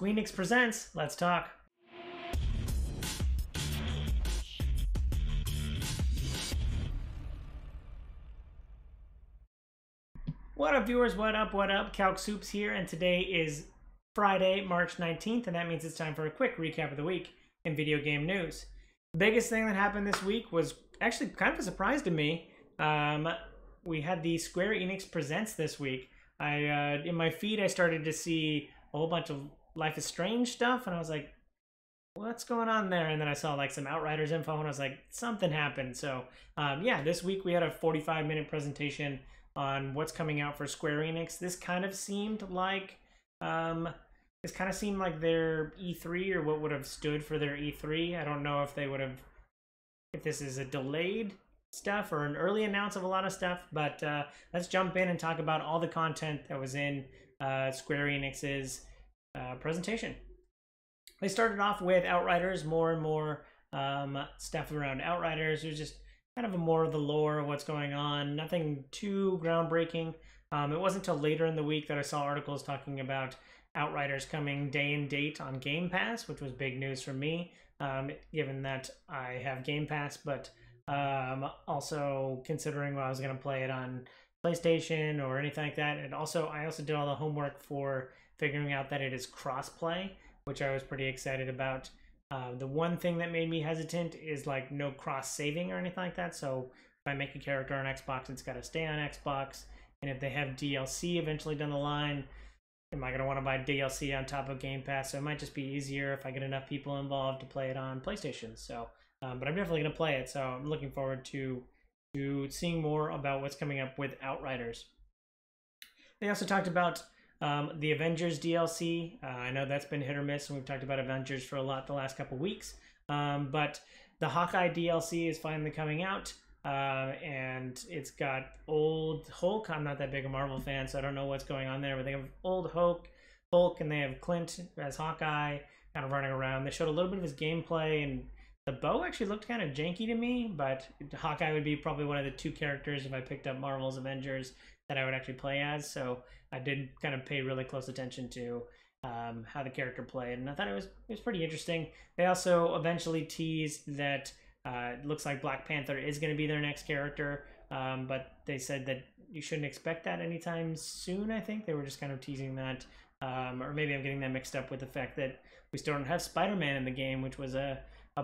Enix presents Let's Talk. What up, viewers? What up? What up? Calc Soups here, and today is Friday, March 19th, and that means it's time for a quick recap of the week in video game news. The biggest thing that happened this week was actually kind of a surprise to me. We had the Square Enix Presents this week. In my feed, I started to see a whole bunch of Life is Strange stuff, and I was like, what's going on there? And then I saw like some Outriders info, and I was like, something happened. So yeah, this week we had a 45-minute presentation on what's coming out for Square Enix. This kind of seemed like their E3, or what would have stood for their E3. I don't know if they would have, if this is a delayed stuff or an early announce of a lot of stuff, but let's jump in and talk about all the content that was in Square Enix's presentation. They started off with Outriders, more and more stuff around Outriders. It was just kind of more of the lore of what's going on, nothing too groundbreaking. It wasn't until later in the week that I saw articles talking about Outriders coming day and date on Game Pass, which was big news for me, given that I have Game Pass, but also considering when I was going to play it on PlayStation or anything like that. And also, I also did all the homework for figuring out that it is cross-play, which I was pretty excited about. The one thing that made me hesitant is like no cross-saving or anything like that. So if I make a character on Xbox, it's got to stay on Xbox. And if they have DLC eventually down the line, am I going to want to buy DLC on top of Game Pass? So it might just be easier if I get enough people involved to play it on PlayStation. So, but I'm definitely going to play it. So I'm looking forward to seeing more about what's coming up with Outriders. They also talked about the Avengers DLC. I know that's been hit or miss, and we've talked about Avengers for a lot the last couple weeks. But the Hawkeye DLC is finally coming out, and it's got old Hulk. I'm not that big a Marvel fan, so I don't know what's going on there, but they have old Hulk, and they have Clint as Hawkeye kind of running around. They showed a little bit of his gameplay, and the bow actually looked kind of janky to me, but Hawkeye would be probably one of the two characters if I picked up Marvel's Avengers that I would actually play as. So I did kind of pay really close attention to how the character played, and I thought it was pretty interesting. They also eventually teased that it looks like Black Panther is going to be their next character, but they said that you shouldn't expect that anytime soon. I think they were just kind of teasing that, or maybe I'm getting that mixed up with the fact that we still don't have Spider-Man in the game, which was a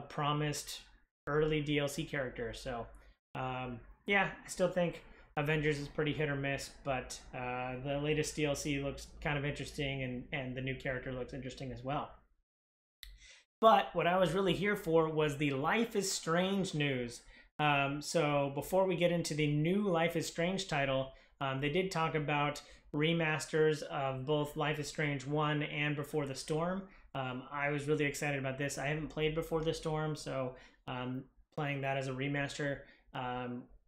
promised early DLC character. So yeah, I still think Avengers is pretty hit or miss, but the latest DLC looks kind of interesting, and the new character looks interesting as well. But what I was really here for was the Life is Strange news. So before we get into the new Life is Strange title, they did talk about remasters of both Life is Strange 1 and Before the Storm. I was really excited about this. I haven't played Before the Storm, so playing that as a remaster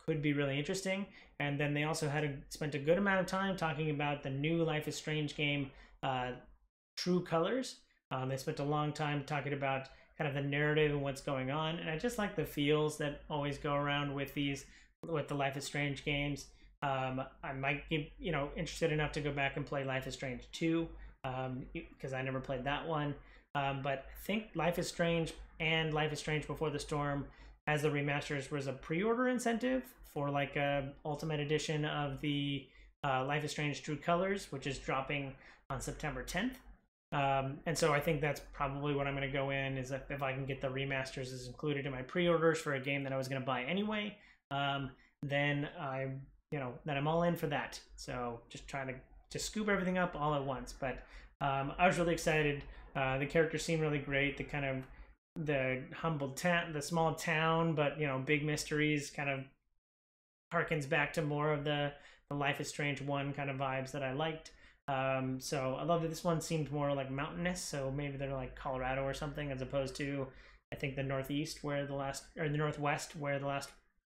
could be really interesting. And then they also spent a good amount of time talking about the new Life is Strange game, True Colors. They spent a long time talking about kind of the narrative and what's going on, and I just like the feels that always go around with the Life is Strange games. I might be interested enough to go back and play Life is Strange 2, because I never played that one. But I think Life is Strange and Life is Strange Before the Storm as the remasters was a pre-order incentive for like a ultimate edition of the Life is Strange True Colors, which is dropping on September 10th. And so I think that's probably what I'm going to go in, is if I can get the remasters as included in my pre-orders for a game that I was going to buy anyway, then I'm all in for that. So just trying to scoop everything up all at once. But I was really excited. The characters seem really great. The humble town, the small town, but big mysteries, kind of harkens back to more of the Life is Strange 1 kind of vibes that I liked. So I love that this one seemed more like mountainous, so maybe they're like Colorado or something, as opposed to I think the Northwest where the last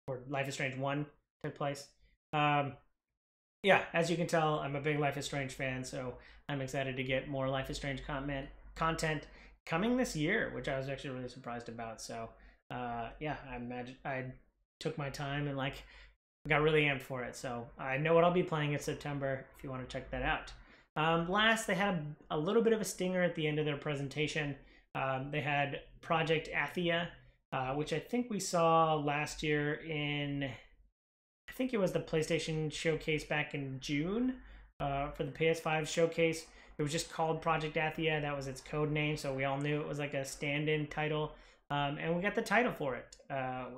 or Life is Strange 1 took place. Yeah, as you can tell, I'm a big Life is Strange fan, so I'm excited to get more Life is Strange content coming this year, which I was actually really surprised about. So yeah, I took my time and got really amped for it. So I know what I'll be playing in September if you want to check that out. Last, they had a little bit of a stinger at the end of their presentation. They had Project Atheia, which I think we saw last year in, I think it was the PlayStation showcase back in June for the PS5 showcase. It was just called Project Atheia. That was its code name, so we all knew it was like a stand-in title. And we got the title for it.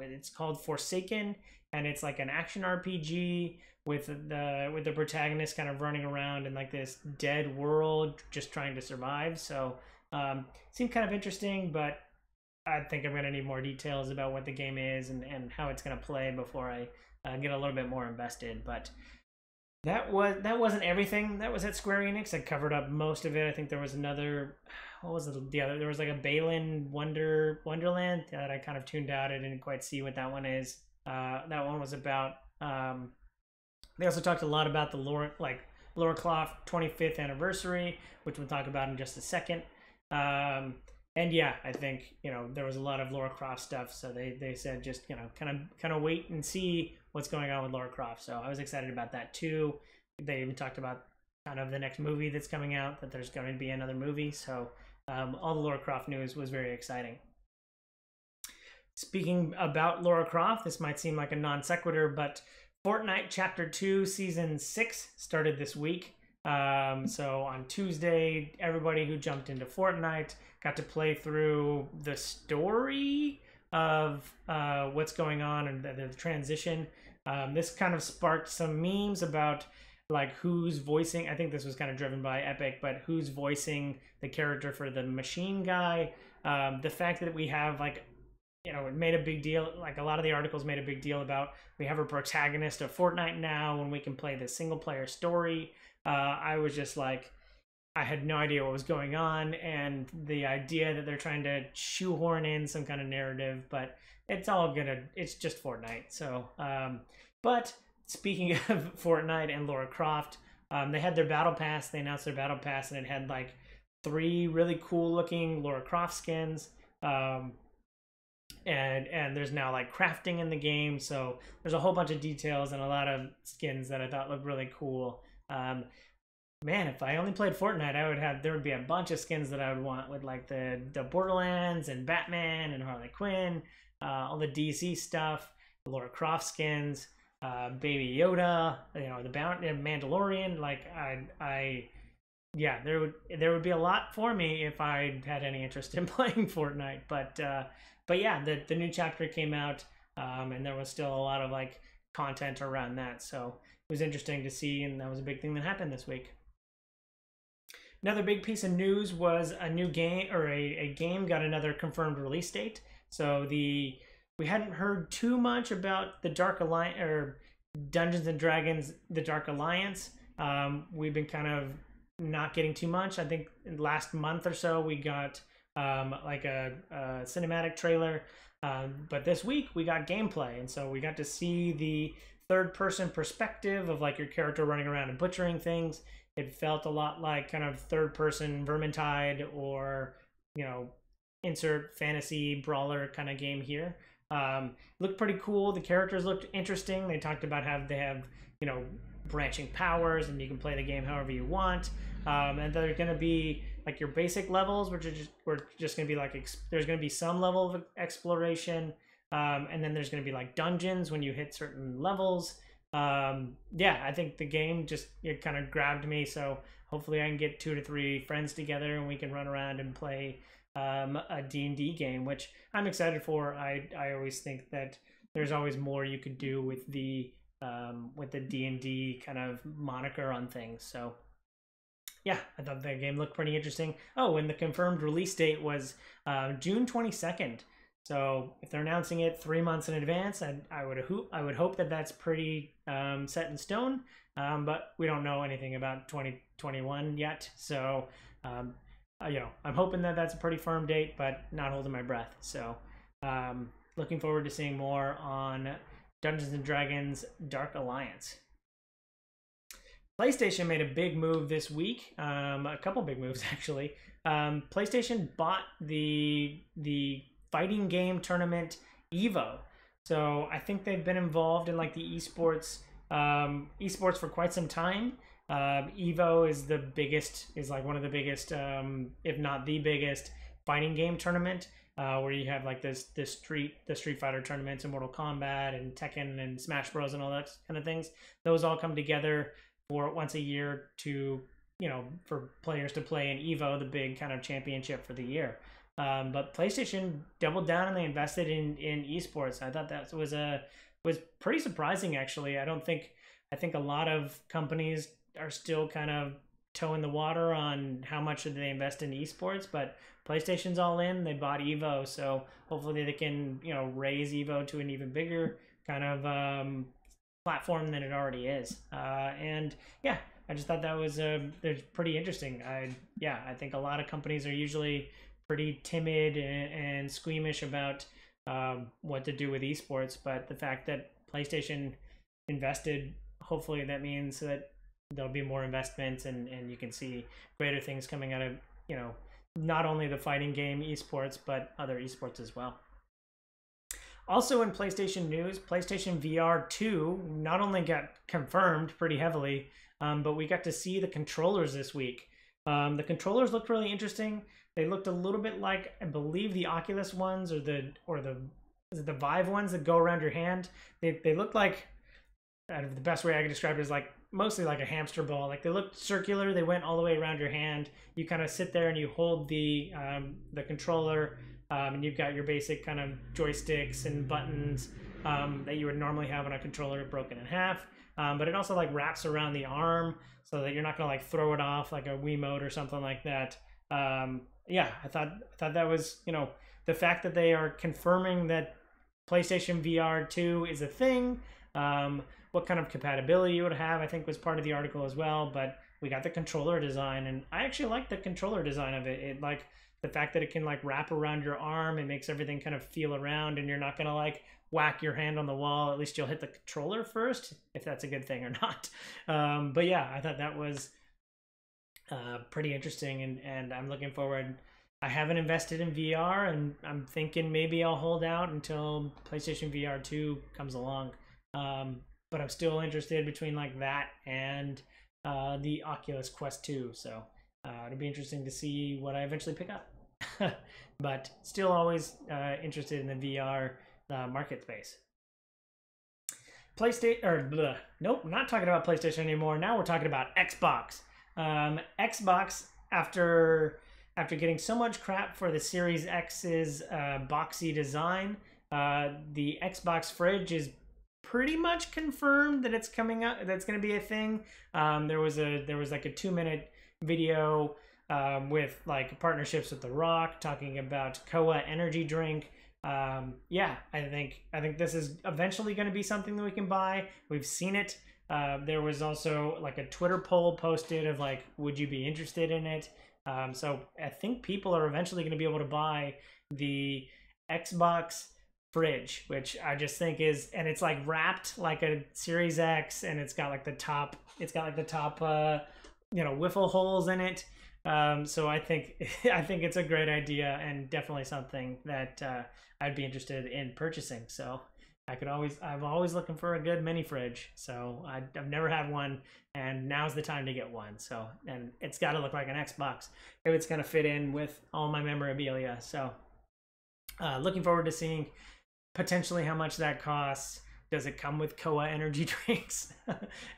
It's called Forsaken, and it's like an action RPG with the protagonist kind of running around in like this dead world, just trying to survive. So seemed kind of interesting, but I think I'm gonna need more details about what the game is and how it's gonna play before I get a little bit more invested. But that wasn't everything that was at Square Enix. I covered up most of it. I think there was another, what was the other? There was like a Balin Wonderland that I kind of tuned out. I didn't quite see what that one is. That one was about. They also talked a lot about the Lara Croft 25th anniversary, which we'll talk about in just a second. And yeah, I think, you know, there was a lot of Lara Croft stuff, so they said just, you know, kind of wait and see what's going on with Lara Croft. So I was excited about that too. They even talked about kind of the next movie that's coming out, that there's going to be another movie. So all the Lara Croft news was very exciting. Speaking about Lara Croft, this might seem like a non sequitur, but Fortnite Chapter 2 Season 6 started this week. So on Tuesday, everybody who jumped into Fortnite got to play through the story of what's going on and the transition. This kind of sparked some memes about like who's voicing. I think this was kind of driven by Epic, but who's voicing the character for the machine guy. The fact that we have like, you know, it made a big deal. Like a lot of the articles made a big deal about we have a protagonist of Fortnite now and we can play the single player story. I was just like, I had no idea what was going on, and the idea that they're trying to shoehorn in some kind of narrative, but it's just Fortnite. So, but speaking of Fortnite and Lara Croft, they had their battle pass. They announced their battle pass, and it had like 3 really cool looking Lara Croft skins. And there's now like crafting in the game, so there's a whole bunch of details and a lot of skins that I thought looked really cool. Man, if I only played Fortnite, there would be a bunch of skins that I would want with like the Borderlands and Batman and Harley Quinn, all the DC stuff, the Lara Croft skins, Baby Yoda, you know, the Mandalorian. Like yeah, there would be a lot for me if I had any interest in playing Fortnite. But yeah, the new chapter came out, and there was still a lot of like content around that. So it was interesting to see, and that was a big thing that happened this week. Another big piece of news was a new game, or a game got another confirmed release date. So we hadn't heard too much about the Dark Alliance, or Dungeons and Dragons: The Dark Alliance. We've been kind of not getting too much. I think last month or so we got like a cinematic trailer, but this week we got gameplay, and so we got to see the third-person perspective of like your character running around and butchering things. It felt a lot like kind of third-person Vermintide, or, you know, insert fantasy brawler kind of game here. Looked pretty cool. The characters looked interesting. They talked about how they have, you know, branching powers, and you can play the game however you want. And there's going to be like your basic levels, which are just going to be like, there's going to be some level of exploration. And then there's going to be like dungeons when you hit certain levels. Yeah, I think the game it kind of grabbed me. So hopefully I can get 2 to 3 friends together and we can run around and play a D&D game, which I'm excited for. I always think that there's always more you could do with the D&D kind of moniker on things. So yeah, I thought the game looked pretty interesting. Oh, and the confirmed release date was June 22nd. So if they're announcing it 3 months in advance, I would hope that that's pretty set in stone. But we don't know anything about 2021 yet. So you know, I'm hoping that that's a pretty firm date, but not holding my breath. So looking forward to seeing more on Dungeons and Dragons: Dark Alliance. PlayStation made a big move this week. A couple big moves actually. PlayStation bought the fighting game tournament Evo. So I think they've been involved in like the esports for quite some time. Evo is like one of the biggest, if not the biggest, fighting game tournament. Where you have like the Street Fighter tournaments and Mortal Kombat and Tekken and Smash Bros and all that kind of things. Those all come together for once a year to, for players to play in Evo, the big kind of championship for the year. But PlayStation doubled down and they invested in esports. I thought that was pretty surprising, actually. I think a lot of companies are still kind of toeing the water on how much should they invest in esports, but PlayStation's all in. They bought Evo, so hopefully they can raise Evo to an even bigger kind of platform than it already is. And yeah, I just thought that was they're pretty interesting. I think a lot of companies are usually pretty timid and squeamish about what to do with esports, but the fact that PlayStation invested, hopefully that means that there'll be more investments and you can see greater things coming out of not only the fighting game esports but other esports as well. Also in PlayStation news, PlayStation VR 2 not only got confirmed pretty heavily, but we got to see the controllers this week. The controllers looked really interesting. They looked a little bit like, I believe, the Oculus ones or the Vive ones that go around your hand. They looked like, the best way I can describe it is like mostly like a hamster ball. Like they looked circular. They went all the way around your hand. You kind of sit there and you hold the controller, and you've got your basic kind of joysticks and buttons that you would normally have on a controller broken in half. But it also like wraps around the arm so that you're not gonna like throw it off like a Wiimote or something like that. Yeah, I thought that was, the fact that they are confirming that PlayStation VR 2 is a thing. What kind of compatibility you would have, I think, was part of the article as well. But we got the controller design, and I actually like the controller design of it. It like the fact that it can like wrap around your arm. It makes everything kind of feel around, and you're not gonna like whack your hand on the wall. At least you'll hit the controller first, if that's a good thing or not. But yeah, I thought that was pretty interesting, and I'm looking forward. I haven't invested in VR, and I'm thinking maybe I'll hold out until PlayStation VR 2 comes along. But I'm still interested between like that and the Oculus Quest 2. So it'll be interesting to see what I eventually pick up. But still always interested in the VR market space. Nope, I'm not talking about PlayStation anymore. Now we're talking about Xbox. Xbox, after getting so much crap for the Series X's boxy design, the Xbox fridge is pretty much confirmed that it's coming up. That's going to be a thing. There was like a 2-minute video with like partnerships with The Rock talking about Koa energy drink. Yeah, I think this is eventually going to be something that we can buy. We've seen it. There was also like a Twitter poll posted of like, would you be interested in it? So I think people are eventually going to be able to buy the Xbox fridge, which I just think is, and it's like wrapped like a Series X, and it's got like the top wiffle holes in it. So I think it's a great idea and definitely something that I'd be interested in purchasing. So I'm always looking for a good mini fridge. So I've never had one, and now's the time to get one. So, and it's got to look like an Xbox if it's going to fit in with all my memorabilia. So looking forward to seeing potentially how much that costs. Does it come with Koa energy drinks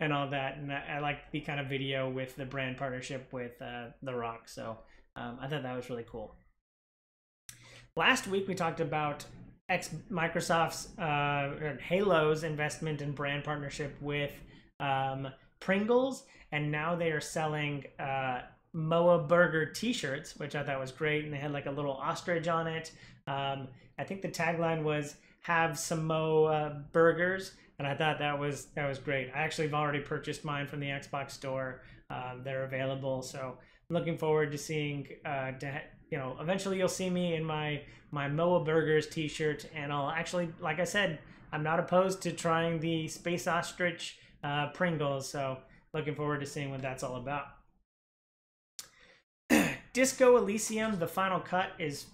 and all that? And I like the kind of video with the brand partnership with The Rock. So I thought that was really cool. Last week we talked about Microsoft's Halo's investment and brand partnership with Pringles, and now they are selling Moa Burger t-shirts, which I thought was great, and they had like a little ostrich on it. I think the tagline was "Have some Moa Burgers," and I thought that was great. I actually have already purchased mine from the Xbox store. They're available, so I'm looking forward to seeing eventually you'll see me in my Moa Burgers t-shirt, and I'll actually, like I said, I'm not opposed to trying the Space Ostrich Pringles, so looking forward to seeing what that's all about. Disco Elysium, the final cut,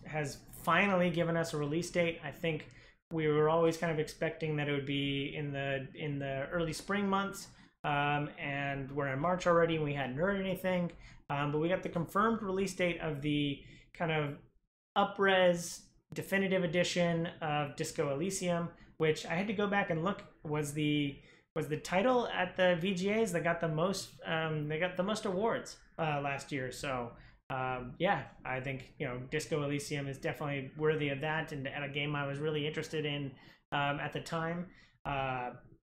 has finally given us a release date. I think we were always kind of expecting that it would be in the early spring months, and we're in March already, and we hadn't heard anything. But we got the confirmed release date of the kind of up-res definitive edition of Disco Elysium, which I had to go back and look was the title at the VGAs that got the most awards last year. So yeah, I think Disco Elysium is definitely worthy of that, and a game I was really interested in at the time.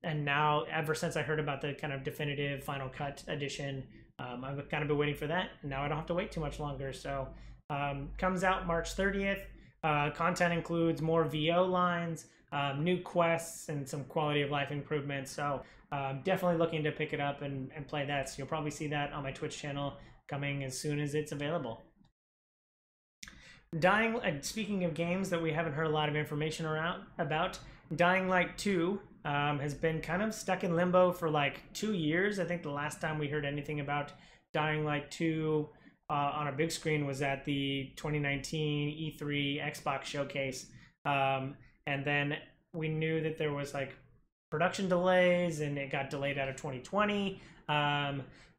And now, ever since I heard about the kind of definitive Final Cut edition, I've kind of been waiting for that, and now I don't have to wait too much longer. So comes out March 30th. Content includes more VO lines, new quests, and some quality of life improvements. So definitely looking to pick it up and play that. So you'll probably see that on my Twitch channel coming as soon as it's available. Speaking of games that we haven't heard a lot of information about, Dying Light 2 has been kind of stuck in limbo for like 2 years. I think the last time we heard anything about Dying Light 2 on a big screen was at the 2019 E3 Xbox showcase. And then we knew that there was like production delays, and it got delayed out of 2020.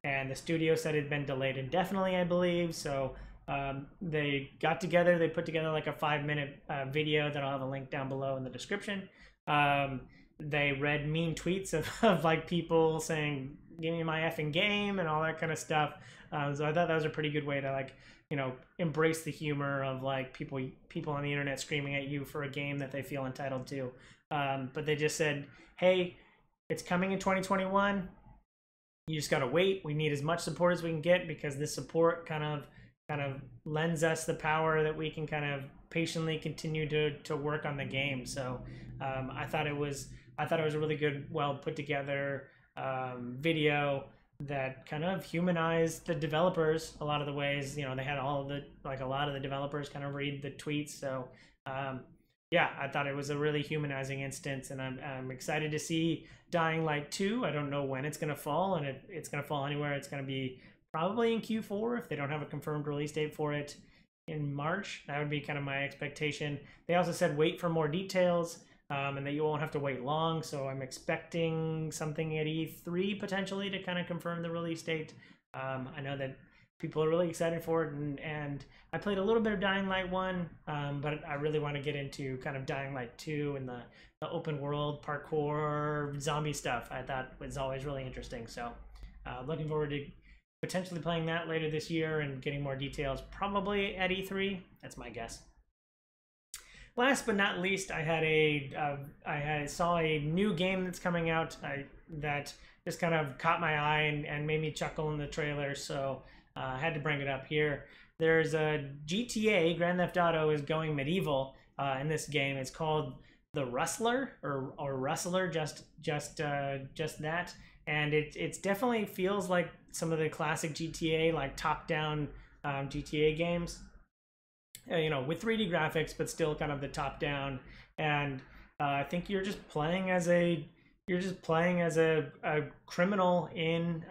And the studio said it had been delayed indefinitely, I believe. So they got together, they put together like a 5-minute video that I'll have a link down below in the description. They read mean tweets of like people saying, "Give me my effing game," and all that kind of stuff. So I thought that was a pretty good way to like, embrace the humor of like people on the internet screaming at you for a game that they feel entitled to. But they just said, "Hey, it's coming in 2021. You just gotta wait. We need as much support as we can get, because this support kind of lends us the power that we can kind of patiently continue to work on the game." So I thought it was a really good, well put together video that kind of humanized the developers a lot of the ways. They had a lot of the developers kind of read the tweets. So yeah, I thought it was a really humanizing instance, and I'm excited to see Dying Light 2. I don't know when it's going to fall, and it's going to fall anywhere. It's going to be probably in Q4 if they don't have a confirmed release date for it in March. That would be kind of my expectation. They also said wait for more details, and that you won't have to wait long. So I'm expecting something at E3 potentially to kind of confirm the release date. I know that people are really excited for it, and I played a little bit of Dying Light 1, but I really want to get into kind of Dying Light 2 and the open world parkour zombie stuff. I thought was always really interesting. So looking forward to potentially playing that later this year and getting more details, probably at E3. That's my guess. Last but not least, I saw a new game that's coming out that just kind of caught my eye and made me chuckle in the trailer. So I had to bring it up here. There's a GTA, Grand Theft Auto is going medieval in this game. It's called the Rustler or Rustler, just that. And it definitely feels like some of the classic GTA, like top-down GTA games. With 3D graphics, but still kind of the top-down. And I think you're just playing as a criminal in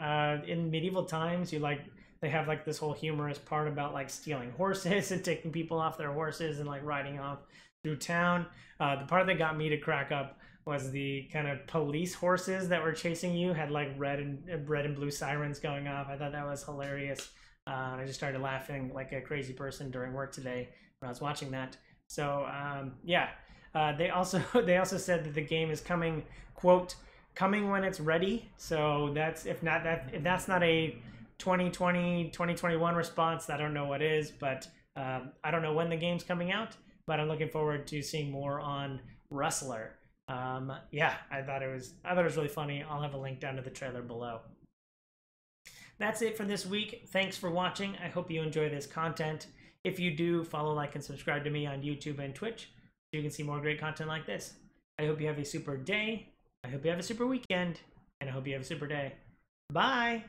medieval times. They have like this whole humorous part about like stealing horses and taking people off their horses and like riding off through town. The part that got me to crack up was the kind of police horses that were chasing you had like red and blue sirens going off. I thought that was hilarious. I just started laughing like a crazy person during work today when I was watching that. So yeah, they also said that the game is coming, quote, coming when it's ready. So that's if that's not a 2020 2021 response, I don't know what is. But I don't know when the game's coming out, but I'm looking forward to seeing more on Rustler. Yeah, I thought it was really funny. I'll have a link down to the trailer below. That's it for this week. Thanks for watching. I hope you enjoy this content. If you do, follow, like, and subscribe to me on YouTube and Twitch so you can see more great content like this. I hope you have a super day. I hope you have a super weekend. And I hope you have a super day. Bye!